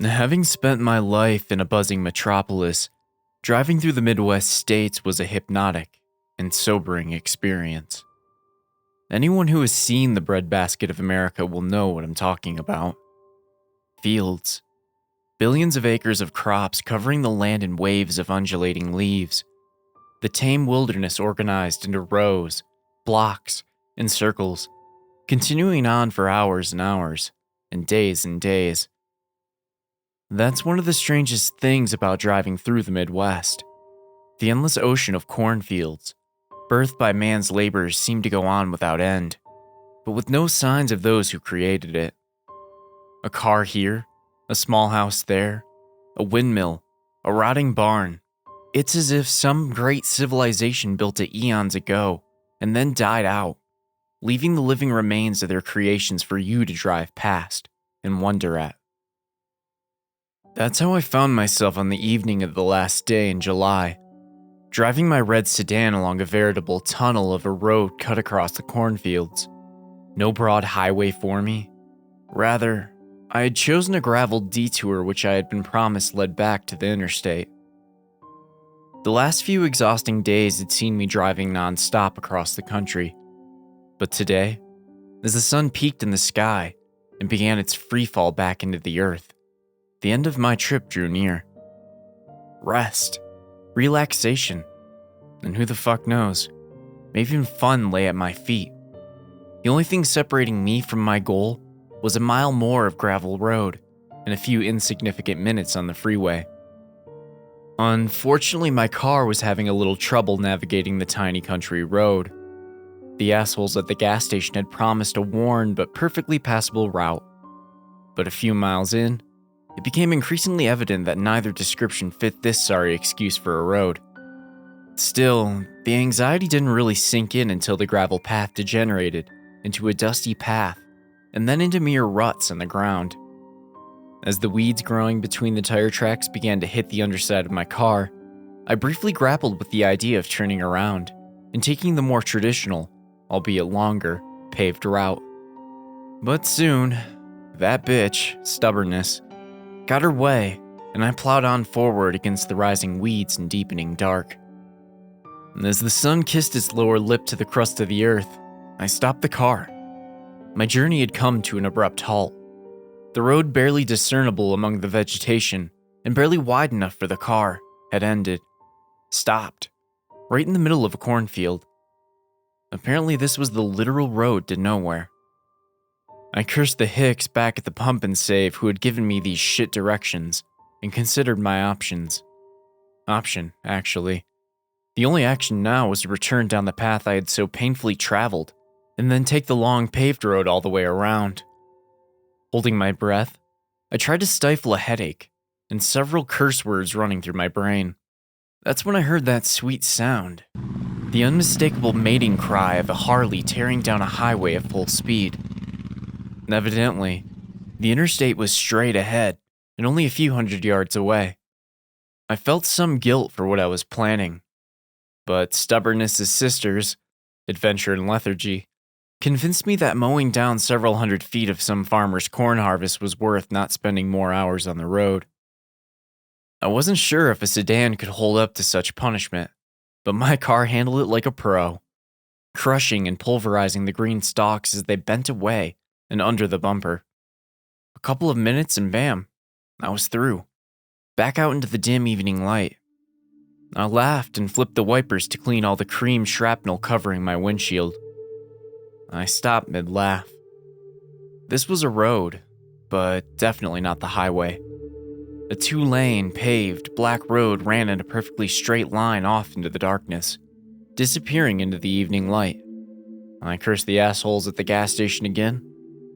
Having spent my life in a buzzing metropolis, driving through the Midwest states was a hypnotic and sobering experience. Anyone who has seen the breadbasket of America will know what I'm talking about. Fields. Billions of acres of crops covering the land in waves of undulating leaves. The tame wilderness organized into rows, blocks, and circles, continuing on for hours and hours, and days and days. That's one of the strangest things about driving through the Midwest. The endless ocean of cornfields, birthed by man's labors, seem to go on without end, but with no signs of those who created it. A car here, a small house there, a windmill, a rotting barn. It's as if some great civilization built it eons ago and then died out, leaving the living remains of their creations for you to drive past and wonder at. That's how I found myself on the evening of the last day in July, driving my red sedan along a veritable tunnel of a road cut across the cornfields. No broad highway for me. Rather, I had chosen a graveled detour which I had been promised led back to the interstate. The last few exhausting days had seen me driving non-stop across the country. But today, as the sun peaked in the sky and began its freefall back into the earth, the end of my trip drew near. Rest, relaxation, and who the fuck knows, maybe even fun lay at my feet. The only thing separating me from my goal was a mile more of gravel road and a few insignificant minutes on the freeway. Unfortunately, my car was having a little trouble navigating the tiny country road. The assholes at the gas station had promised a worn but perfectly passable route. But a few miles in, it became increasingly evident that neither description fit this sorry excuse for a road. Still, the anxiety didn't really sink in until the gravel path degenerated into a dusty path and then into mere ruts on the ground. As the weeds growing between the tire tracks began to hit the underside of my car, I briefly grappled with the idea of turning around and taking the more traditional, albeit longer, paved route. But soon, that bitch, stubbornness, got her way, and I plowed on forward against the rising weeds and deepening dark. And as the sun kissed its lower lip to the crust of the earth, I stopped the car. My journey had come to an abrupt halt. The road, barely discernible among the vegetation, and barely wide enough for the car, had ended. Stopped. Right in the middle of a cornfield. Apparently this was the literal road to nowhere. I cursed the hicks back at the pump and save who had given me these shit directions, and considered my options. Option, actually. The only action now was to return down the path I had so painfully traveled, and then take the long paved road all the way around. Holding my breath, I tried to stifle a headache, and several curse words running through my brain. That's when I heard that sweet sound. The unmistakable mating cry of a Harley tearing down a highway at full speed. Evidently, the interstate was straight ahead and only a few hundred yards away. I felt some guilt for what I was planning, but stubbornness' sisters, adventure and lethargy, convinced me that mowing down several hundred feet of some farmer's corn harvest was worth not spending more hours on the road. I wasn't sure if a sedan could hold up to such punishment, but my car handled it like a pro, crushing and pulverizing the green stalks as they bent away and under the bumper. A couple of minutes and bam, I was through, back out into the dim evening light. I laughed and flipped the wipers to clean all the cream shrapnel covering my windshield. I stopped mid-laugh. This was a road, but definitely not the highway. A two-lane, paved, black road ran in a perfectly straight line off into the darkness, disappearing into the evening light. I cursed the assholes at the gas station again,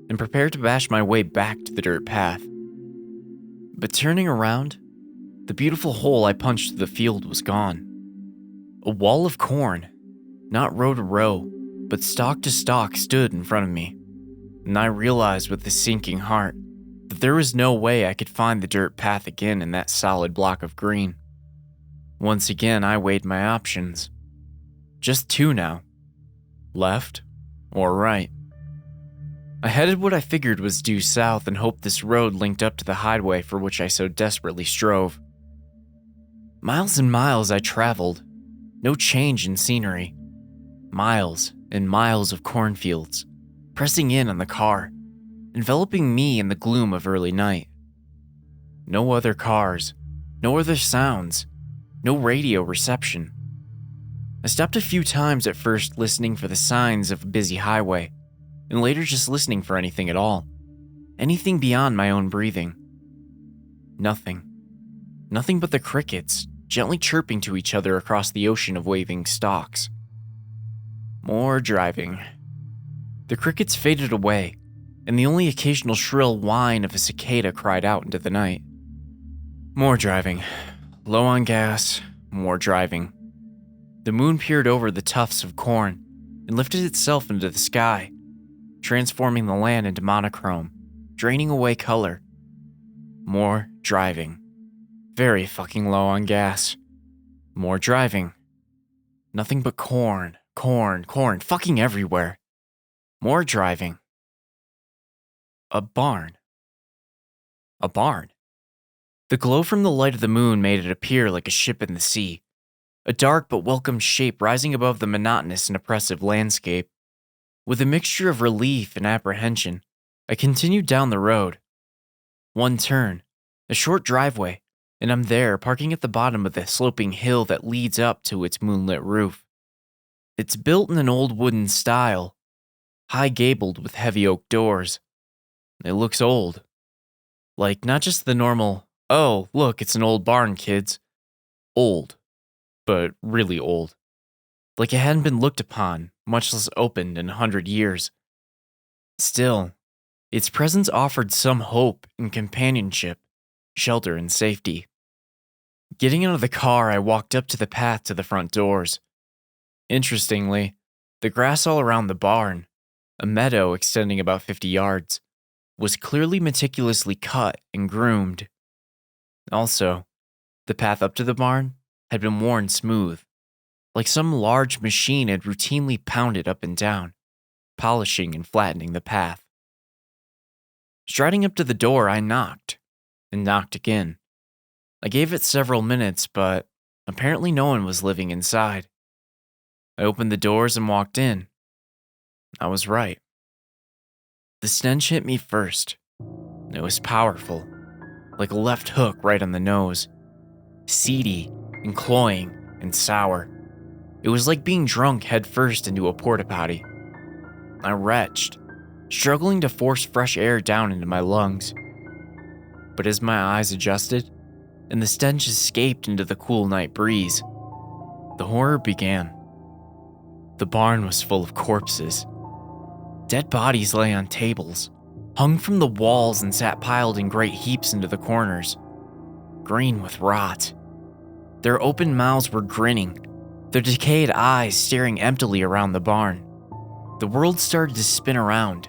and prepared to bash my way back to the dirt path. But turning around, the beautiful hole I punched through the field was gone. A wall of corn, not row to row, but stalk to stalk, stood in front of me, and I realized with a sinking heart that there was no way I could find the dirt path again in that solid block of green. Once again, I weighed my options. Just two now. Left or right. I headed what I figured was due south and hoped this road linked up to the highway for which I so desperately strove. Miles and miles I traveled, no change in scenery. Miles and miles of cornfields, pressing in on the car, enveloping me in the gloom of early night. No other cars, no other sounds, no radio reception. I stopped a few times at first listening for the signs of a busy highway, and later just listening for anything at all. Anything beyond my own breathing. Nothing. Nothing but the crickets, gently chirping to each other across the ocean of waving stalks. More driving. The crickets faded away, and the only occasional shrill whine of a cicada cried out into the night. More driving. Low on gas, more driving. The moon peered over the tufts of corn and lifted itself into the sky, transforming the land into monochrome, draining away color. More driving. Very fucking low on gas. More driving. Nothing but corn, fucking everywhere. More driving. A barn. A barn. The glow from the light of the moon made it appear like a ship in the sea, a dark but welcome shape rising above the monotonous and oppressive landscape. With a mixture of relief and apprehension, I continued down the road. One turn, a short driveway, and I'm there, parking at the bottom of the sloping hill that leads up to its moonlit roof. It's built in an old wooden style, high gabled with heavy oak doors. It looks old. Like, not just the normal, oh, look, it's an old barn, kids. Old. But really old. Like it hadn't been looked upon, much less opened, in 100 years. Still, its presence offered some hope and companionship, shelter and safety. Getting out of the car, I walked up to the path to the front doors. Interestingly, the grass all around the barn, a meadow extending about 50 yards, was clearly meticulously cut and groomed. Also, the path up to the barn had been worn smooth, like some large machine had routinely pounded up and down, polishing and flattening the path. Striding up to the door, I knocked, and knocked again. I gave it several minutes, but apparently no one was living inside. I opened the doors and walked in. I was right. The stench hit me first. It was powerful, like a left hook right on the nose. Seedy and cloying and sour. It was like being drunk headfirst into a porta-potty. I retched, struggling to force fresh air down into my lungs. But as my eyes adjusted, and the stench escaped into the cool night breeze, the horror began. The barn was full of corpses. Dead bodies lay on tables, hung from the walls and sat piled in great heaps into the corners, green with rot. Their open mouths were grinning, their decayed eyes staring emptily around the barn. The world started to spin around.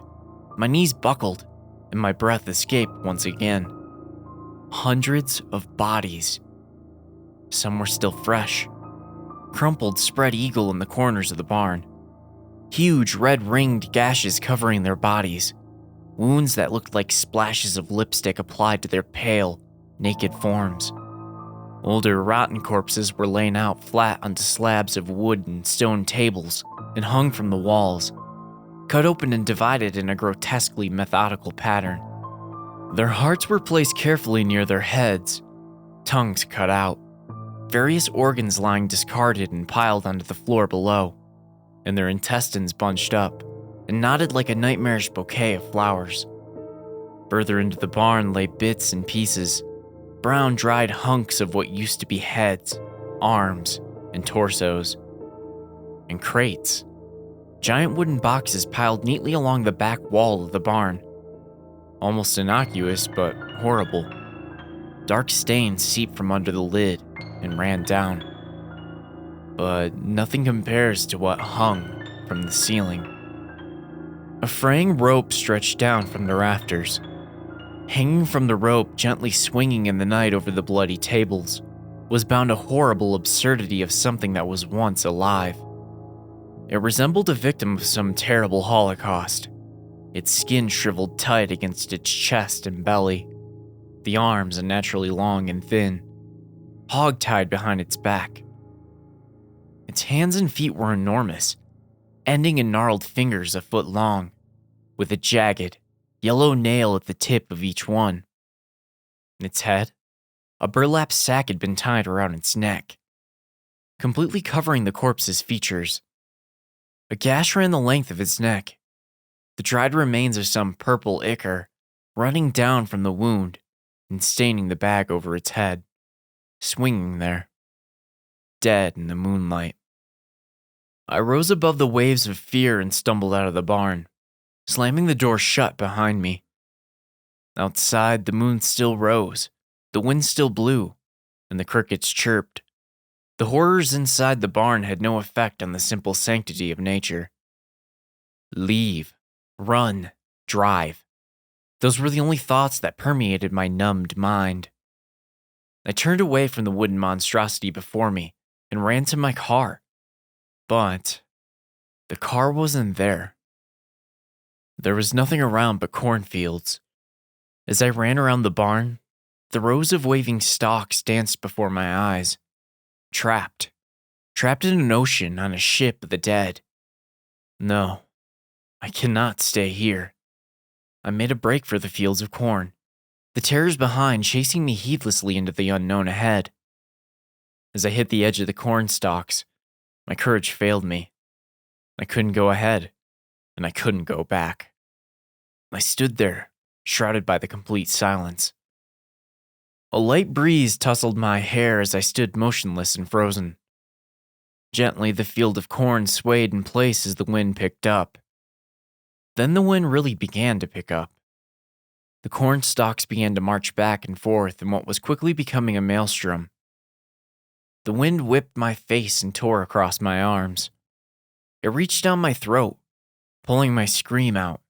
My knees buckled, and my breath escaped once again. Hundreds of bodies. Some were still fresh, crumpled spread eagle in the corners of the barn. Huge red-ringed gashes covering their bodies, wounds that looked like splashes of lipstick applied to their pale, naked forms. Older, rotten corpses were laid out flat onto slabs of wood and stone tables and hung from the walls, cut open and divided in a grotesquely methodical pattern. Their hearts were placed carefully near their heads, tongues cut out, various organs lying discarded and piled onto the floor below, and their intestines bunched up and knotted like a nightmarish bouquet of flowers. Further into the barn lay bits and pieces, brown dried hunks of what used to be heads, arms, and torsos. And crates. Giant wooden boxes piled neatly along the back wall of the barn. Almost innocuous, but horrible. Dark stains seeped from under the lid and ran down. But nothing compares to what hung from the ceiling. A fraying rope stretched down from the rafters. Hanging from the rope, gently swinging in the night over the bloody tables, was bound a horrible absurdity of something that was once alive. It resembled a victim of some terrible holocaust. its skin shriveled tight against its chest and belly, the arms unnaturally long and thin, hog-tied behind its back. Its hands and feet were enormous, ending in gnarled fingers a foot long, with a jagged, yellow nail at the tip of each one. Its head, a burlap sack had been tied around its neck, completely covering the corpse's features. A gash ran the length of its neck, the dried remains of some purple ichor running down from the wound and staining the bag over its head, swinging there, dead in the moonlight. I rose above the waves of fear and stumbled out of the barn, slamming the door shut behind me. Outside, the moon still rose, the wind still blew, and the crickets chirped. The horrors inside the barn had no effect on the simple sanctity of nature. Leave, run, drive. Those were the only thoughts that permeated my numbed mind. I turned away from the wooden monstrosity before me and ran to my car. But the car wasn't there. There was nothing around but cornfields. As I ran around the barn, the rows of waving stalks danced before my eyes. Trapped in an ocean on a ship of the dead. No, I cannot stay here. I made a break for the fields of corn, the terrors behind chasing me heedlessly into the unknown ahead. As I hit the edge of the corn stalks, my courage failed me. I couldn't go ahead, and I couldn't go back. I stood there, shrouded by the complete silence. A light breeze tousled my hair as I stood motionless and frozen. Gently, the field of corn swayed in place as the wind picked up. Then the wind really began to pick up. The corn stalks began to march back and forth in what was quickly becoming a maelstrom. The wind whipped my face and tore across my arms. It reached down my throat, pulling my scream out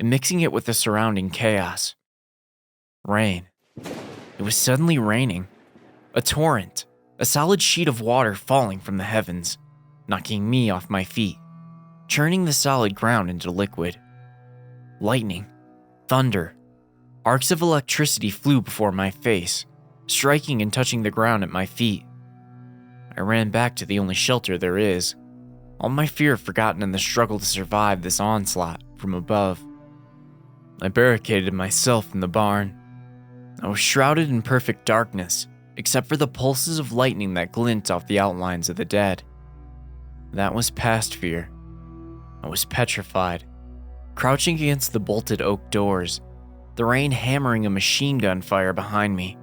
and mixing it with the surrounding chaos. Rain. It was suddenly raining. A torrent, a solid sheet of water falling from the heavens, knocking me off my feet, churning the solid ground into liquid. Lightning, thunder, arcs of electricity flew before my face, striking and touching the ground at my feet. I ran back to the only shelter there is, all my fear forgotten in the struggle to survive this onslaught from above. I barricaded myself in the barn. I was shrouded in perfect darkness, except for the pulses of lightning that glint off the outlines of the dead. That was past fear. I was petrified, crouching against the bolted oak doors, the rain hammering a machine gun fire behind me,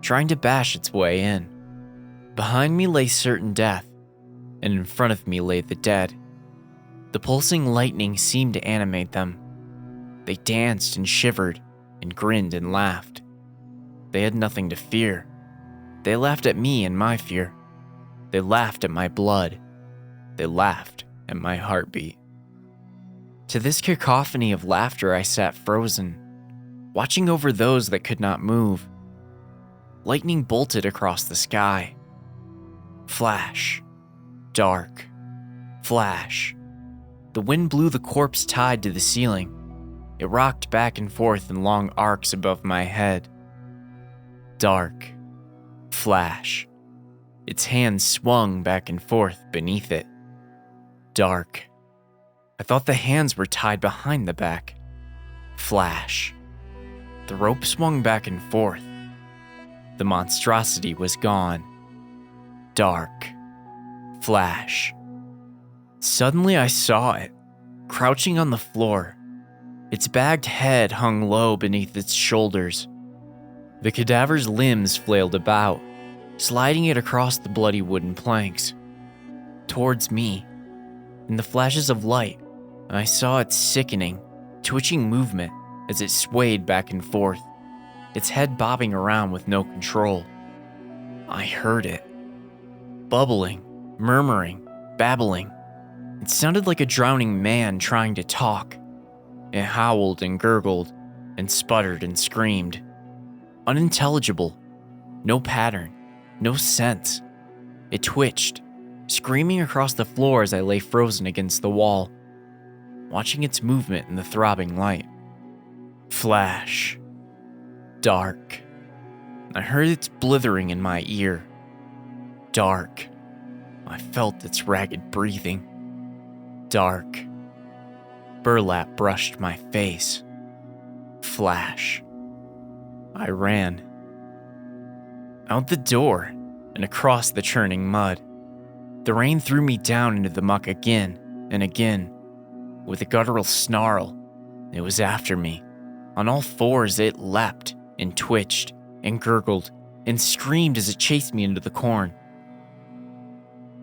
trying to bash its way in. Behind me lay certain death, and in front of me lay the dead. The pulsing lightning seemed to animate them. They danced and shivered and grinned and laughed. They had nothing to fear. They laughed at me and my fear. They laughed at my blood. They laughed at my heartbeat. To this cacophony of laughter I sat frozen, watching over those that could not move. Lightning bolted across the sky. Flash. Dark. Flash. The wind blew the corpse tied to the ceiling. It rocked back and forth in long arcs above my head. Dark. Flash. Its hands swung back and forth beneath it. Dark. I thought the hands were tied behind the back. Flash. The rope swung back and forth. The monstrosity was gone. Dark. Flash. Suddenly I saw it, crouching on the floor. Its bagged head hung low beneath its shoulders. The cadaver's limbs flailed about, sliding it across the bloody wooden planks. Towards me, in the flashes of light, I saw its sickening, twitching movement as it swayed back and forth, its head bobbing around with no control. I heard it. Bubbling, murmuring, babbling. It sounded like a drowning man trying to talk. It howled and gurgled, and sputtered and screamed. Unintelligible. No pattern. No sense. It twitched, screaming across the floor as I lay frozen against the wall. watching its movement in the throbbing light. Flash. Dark. I heard its blithering in my ear. Dark. I felt its ragged breathing. Dark. Burlap brushed my face. Flash. I ran. Out the door and across the churning mud. The rain threw me down into the muck again and again. With a guttural snarl, it was after me. On all fours, it leapt and twitched and gurgled and screamed as it chased me into the corn.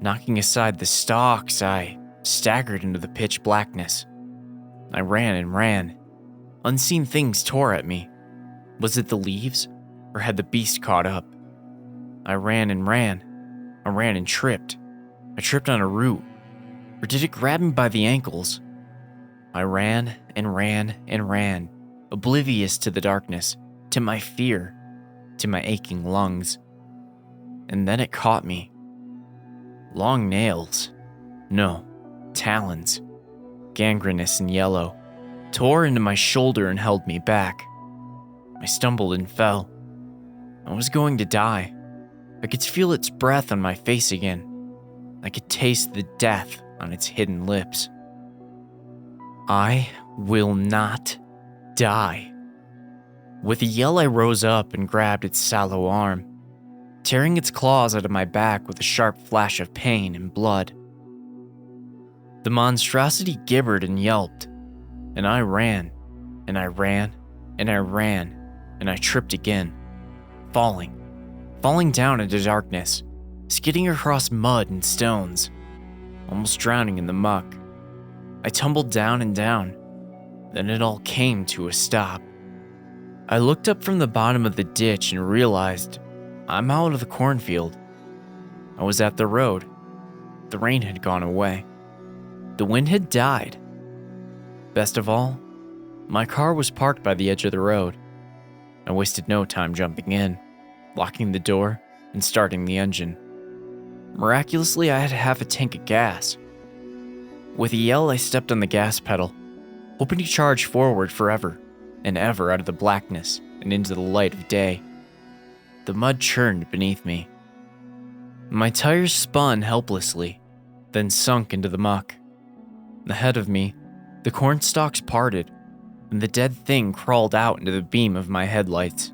Knocking aside the stalks, I staggered into the pitch blackness. I ran and ran. Unseen things tore at me. Was it the leaves, or had the beast caught up? I ran and ran. I ran and tripped. I tripped on a root. Or did it grab me by the ankles? I ran and ran and ran, oblivious to the darkness, to my fear, to my aching lungs. And then it caught me. Long nails. No, talons. Gangrenous and yellow. Tore into my shoulder and held me back. I stumbled and fell. I was going to die. I could feel its breath on my face again. I could taste the death on its hidden lips. I will not die. With a yell, I rose up and grabbed its sallow arm, tearing its claws out of my back with a sharp flash of pain and blood. The monstrosity gibbered and yelped, and I ran, and I ran, and I ran, and I tripped again, falling down into darkness, skidding across mud and stones, almost drowning in the muck. I tumbled down and down, then it all came to a stop. I looked up from the bottom of the ditch and realized I'm out of the cornfield. I was at the road. The rain had gone away. The wind had died. Best of all, my car was parked by the edge of the road. I wasted no time jumping in, locking the door, and starting the engine. Miraculously, I had half a tank of gas. With a yell, I stepped on the gas pedal, hoping to charge forward forever and ever out of the blackness and into the light of day. The mud churned beneath me. My tires spun helplessly, then sunk into the muck. Ahead of me, the corn stalks parted, and the dead thing crawled out into the beam of my headlights.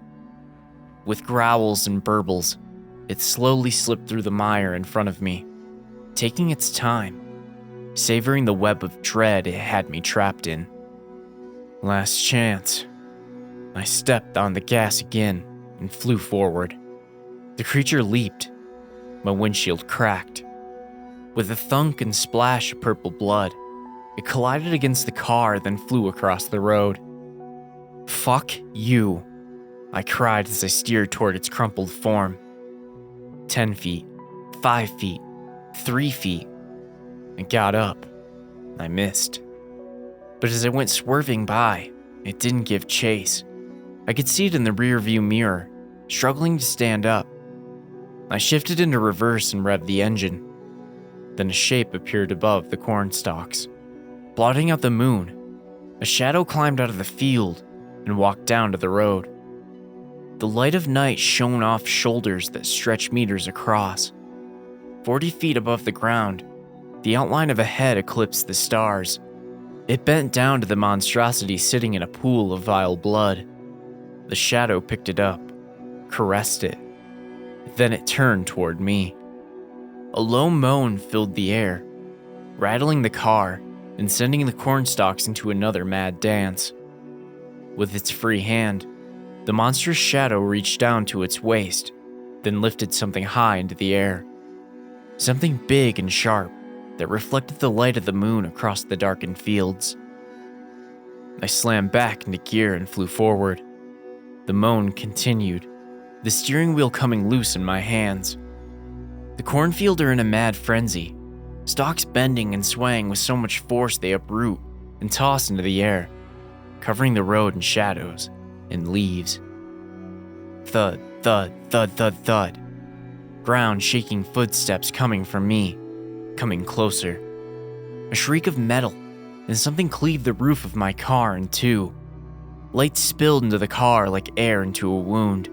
With growls and burbles, it slowly slipped through the mire in front of me, taking its time, savoring the web of dread it had me trapped in. Last chance. I stepped on the gas again and flew forward. The creature leaped. My windshield cracked. With a thunk and splash of purple blood, it collided against the car, then flew across the road. Fuck you, I cried as I steered toward its crumpled form. 10 feet, 5 feet, 3 feet. I got up. I missed. But as I went swerving by, it didn't give chase. I could see it in the rearview mirror, struggling to stand up. I shifted into reverse and revved the engine. Then a shape appeared above the corn stalks, blotting out the moon. A shadow climbed out of the field and walked down to the road. The light of night shone off shoulders that stretched meters across. 40 feet above the ground, the outline of a head eclipsed the stars. It bent down to the monstrosity sitting in a pool of vile blood. The shadow picked it up, caressed it. Then it turned toward me. A low moan filled the air, rattling the car and sending the cornstalks into another mad dance. With its free hand, the monstrous shadow reached down to its waist, then lifted something high into the air. Something big and sharp that reflected the light of the moon across the darkened fields. I slammed back into gear and flew forward. The moan continued, the steering wheel coming loose in my hands. The cornfield are in a mad frenzy, stalks bending and swaying with so much force they uproot and toss into the air, covering the road in shadows and leaves. Thud, thud, thud, thud, thud. Ground shaking footsteps coming from me, coming closer. A shriek of metal and something cleaved the roof of my car in two. Light spilled into the car like air into a wound.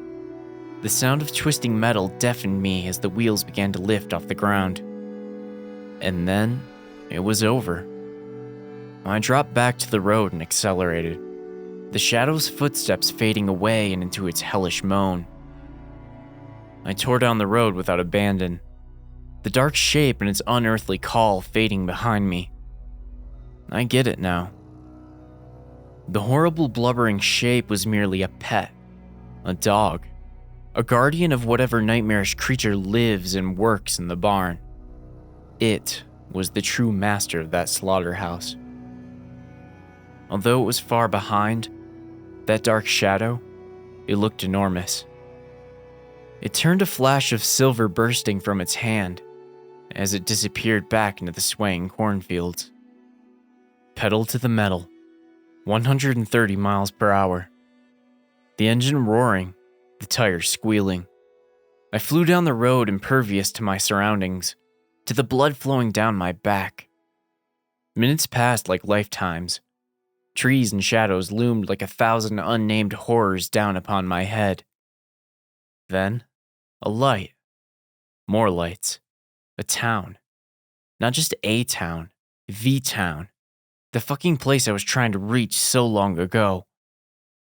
The sound of twisting metal deafened me as the wheels began to lift off the ground. And then, it was over. I dropped back to the road and accelerated, the shadow's footsteps fading away and into its hellish moan. I tore down the road without abandon, the dark shape and its unearthly call fading behind me. I get it now. The horrible blubbering shape was merely a pet, a dog, a guardian of whatever nightmarish creature lives and works in the barn. It was the true master of that slaughterhouse. Although it was far behind, that dark shadow, it looked enormous. It turned a flash of silver bursting from its hand as it disappeared back into the swaying cornfields. Pedal to the metal, 130 miles per hour. The engine roaring, the tires squealing. I flew down the road impervious to my surroundings, to the blood flowing down my back. Minutes passed like lifetimes. Trees and shadows loomed like 1,000 unnamed horrors down upon my head. Then, a light. More lights. A town. Not just a town, the town. The fucking place I was trying to reach so long ago.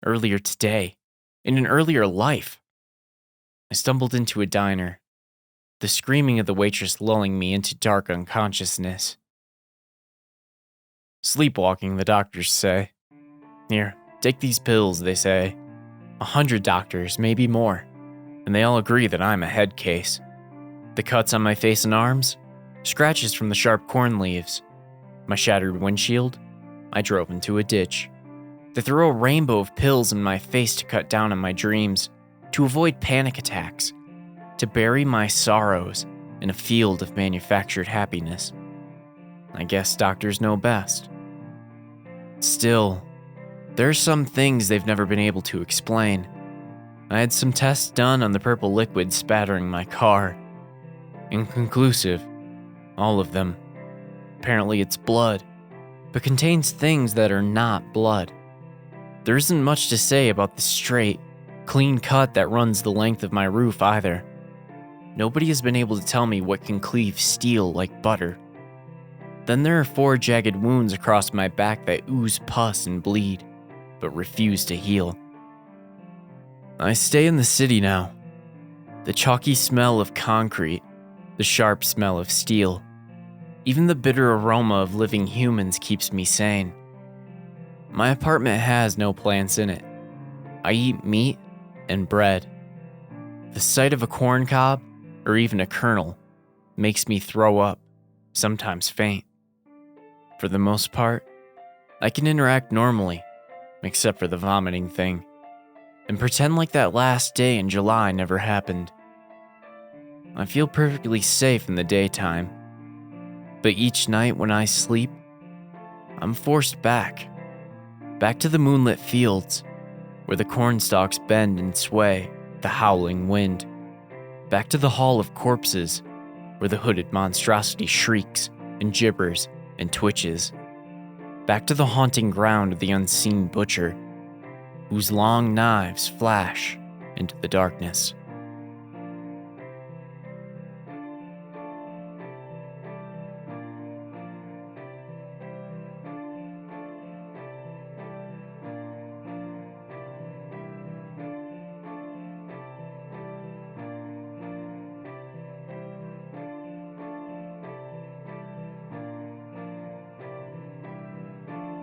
Earlier today. In an earlier life. I stumbled into a diner, the screaming of the waitress lulling me into dark unconsciousness. Sleepwalking, the doctors say. Here, take these pills, they say. 100 doctors, maybe more. And they all agree that I'm a head case. The cuts on my face and arms? Scratches from the sharp corn leaves. My shattered windshield? I drove into a ditch. They throw a rainbow of pills in my face to cut down on my dreams, to avoid panic attacks, to bury my sorrows in a field of manufactured happiness. I guess doctors know best. Still, there are some things they've never been able to explain. I had some tests done on the purple liquid spattering my car. Inconclusive. All of them. Apparently it's blood, but contains things that are not blood. There isn't much to say about the straight, clean cut that runs the length of my roof either. Nobody has been able to tell me what can cleave steel like butter. Then there are 4 jagged wounds across my back that ooze pus and bleed, but refuse to heal. I stay in the city now. The chalky smell of concrete, the sharp smell of steel, even the bitter aroma of living humans keeps me sane. My apartment has no plants in it. I eat meat and bread. The sight of a corn cob, or even a kernel, makes me throw up, sometimes faint. For the most part, I can interact normally, except for the vomiting thing, and pretend like that last day in July never happened. I feel perfectly safe in the daytime, but each night when I sleep, I'm forced back to the moonlit fields, where the corn stalks bend and sway the howling wind, back to the hall of corpses, where the hooded monstrosity shrieks and gibbers and twitches, back to the haunting ground of the unseen butcher, whose long knives flash into the darkness.